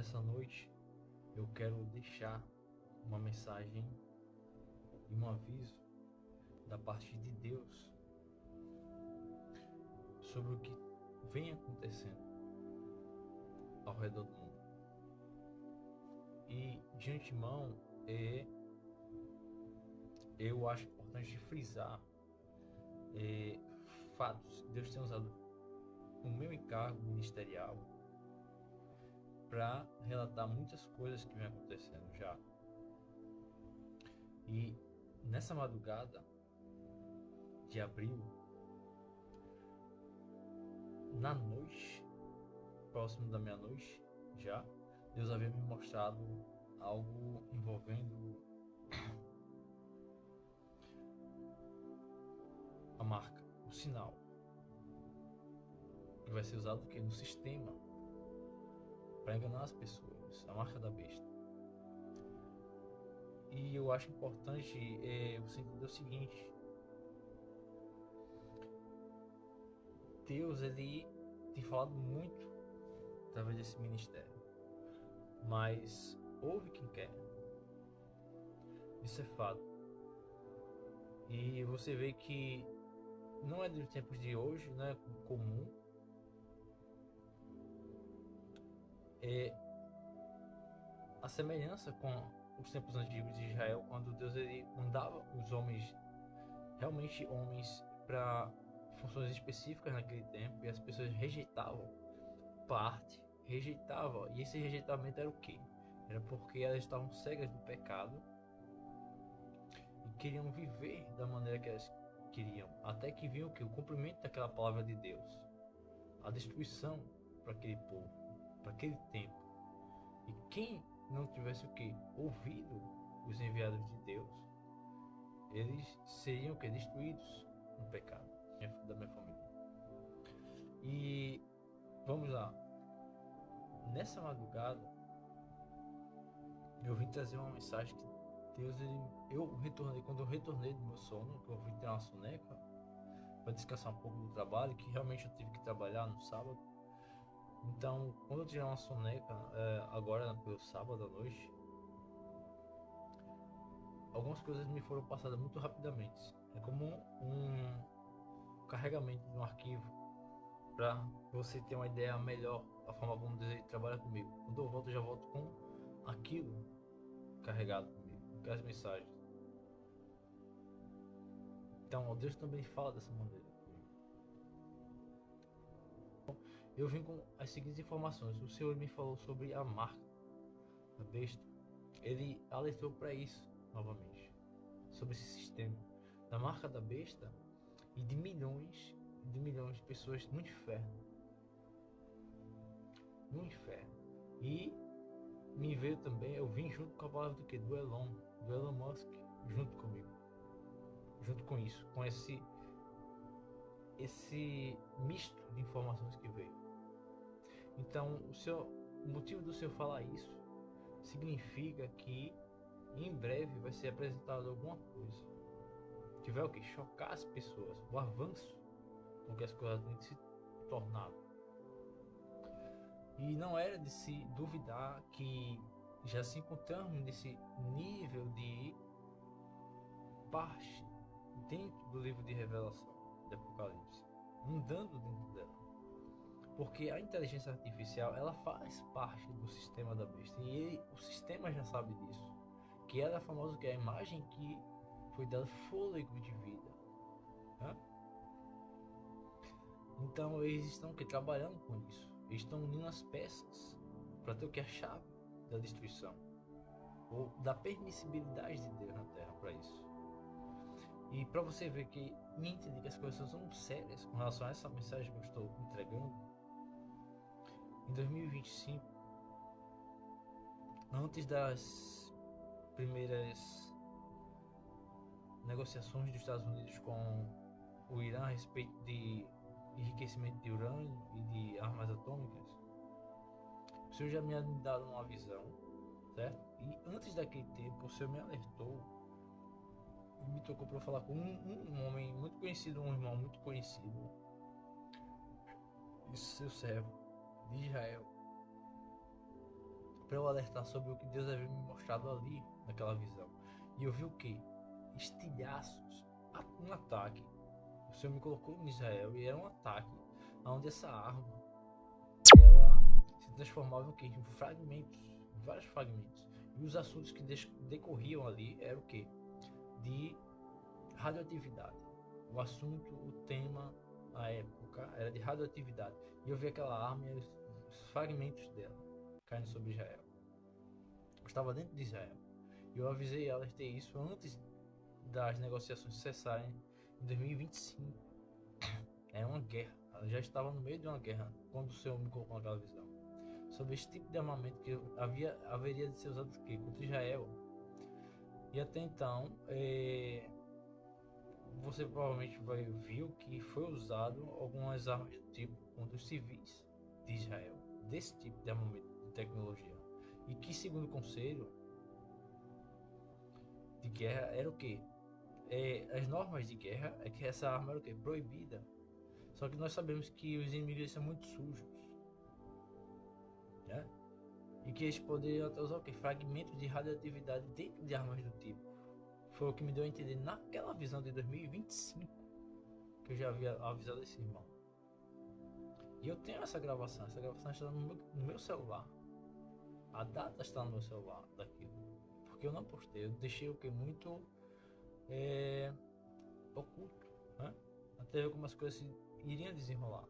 nessa noite eu quero deixar uma mensagem e um aviso da parte de Deus sobre o que vem acontecendo ao redor do mundo. E de antemão, eu acho importante frisar fatos. Deus tem usado o meu encargo ministerial para relatar muitas coisas que vem acontecendo já. E nessa madrugada de abril, na noite, próximo da meia-noite já, Deus havia me mostrado algo envolvendo a marca, o sinal, que vai ser usado no sistema para enganar as pessoas, a marca da besta. E eu acho importante você entender o seguinte: Deus, ele tem falado muito através desse ministério, mas ouve quem quer. Isso é fato. E você vê que não é dos tempos de hoje, não é comum. A semelhança com os tempos antigos de Israel, quando Deus ele mandava os homens, realmente homens, para funções específicas naquele tempo, e as pessoas rejeitavam, e esse rejeitamento era o quê? Era porque elas estavam cegas do pecado e queriam viver da maneira que elas queriam, até que viam que o cumprimento daquela palavra de Deus, a destruição para aquele povo, para aquele tempo. E quem não tivesse o que? Ouvido os enviados de Deus, eles seriam o que? Destruídos no pecado da minha família. E vamos lá. Nessa madrugada, eu vim trazer uma mensagem que Deus, quando eu retornei do meu sono, que eu vim ter uma soneca para descansar um pouco do trabalho, que realmente eu tive que trabalhar no sábado. Então, quando eu tirei uma soneca, agora pelo sábado à noite, algumas coisas me foram passadas muito rapidamente. É como um carregamento de um arquivo para você ter uma ideia melhor da forma como Deus trabalha comigo. Quando eu volto, eu já volto com aquilo carregado comigo, com as mensagens. Então, Deus também fala dessa maneira comigo. Eu vim com as seguintes informações. O Senhor me falou sobre a marca da besta. Ele alertou para isso novamente, sobre esse sistema da marca da besta e de milhões de pessoas no inferno. No inferno. E me veio também, eu vim junto com a palavra do que? Do Elon Musk, junto comigo. Junto com isso, com esse misto de informações que veio. Então, o motivo do Senhor falar isso significa que em breve vai ser apresentado alguma coisa que vai o que? Chocar as pessoas, o avanço com que as coisas têm se tornado. E não era de se duvidar que já se encontramos nesse nível de parte dentro do livro de Revelação, de Apocalipse, andando dentro dela. Porque a inteligência artificial, ela faz parte do sistema da besta, e o sistema já sabe disso, que ela é famosa, que é a imagem que foi dada fôlego de vida, né? Então eles estão trabalhando com isso, eles estão unindo as peças para ter o que? A chave da destruição, ou da permissibilidade de Deus na Terra para isso. E para você ver que me entender que as coisas são sérias com relação a essa mensagem que eu estou entregando, em 2025, antes das primeiras negociações dos Estados Unidos com o Irã a respeito de enriquecimento de urânio e de armas atômicas, o Senhor já me havia dado uma visão, certo? E antes daquele tempo, o Senhor me alertou e me tocou para falar com um homem muito conhecido, um irmão muito conhecido, e seu servo de Israel, para eu alertar sobre o que Deus havia me mostrado ali, naquela visão. E eu vi o que? Estilhaços, um ataque. O Senhor me colocou em Israel e era um ataque onde essa arma ela se transformava o que? Em fragmentos, em vários fragmentos. E os assuntos que decorriam ali eram o que? De radioatividade. O assunto, o tema, a época era de radioatividade. E eu vi aquela arma e os fragmentos dela caindo sobre Israel. Eu estava dentro de Israel. E eu avisei e alertei isso antes das negociações cessarem em 2025. Era uma guerra. Ela já estava no meio de uma guerra quando o Senhor me colocou naquela visão. Sobre esse tipo de armamento que haveria de ser usado contra Israel. E até então, você provavelmente viu que foi usado algumas armas do tipo contra os civis de Israel, desse tipo de armamento de tecnologia. E que, segundo o conselho de guerra, era o que? As normas de guerra é que essa arma era o que? Proibida. Só que nós sabemos que os inimigos são muito sujos, né? E que eles poderiam até usar o que? Fragmentos de radioatividade dentro de armas do tipo. Foi o que me deu a entender naquela visão de 2025 que eu já havia avisado esse irmão. E eu tenho essa gravação está no meu celular. A data está no meu celular daquilo. Porque eu não postei, eu deixei o que? Muito oculto, né? Até ver como as coisas iriam desenrolar.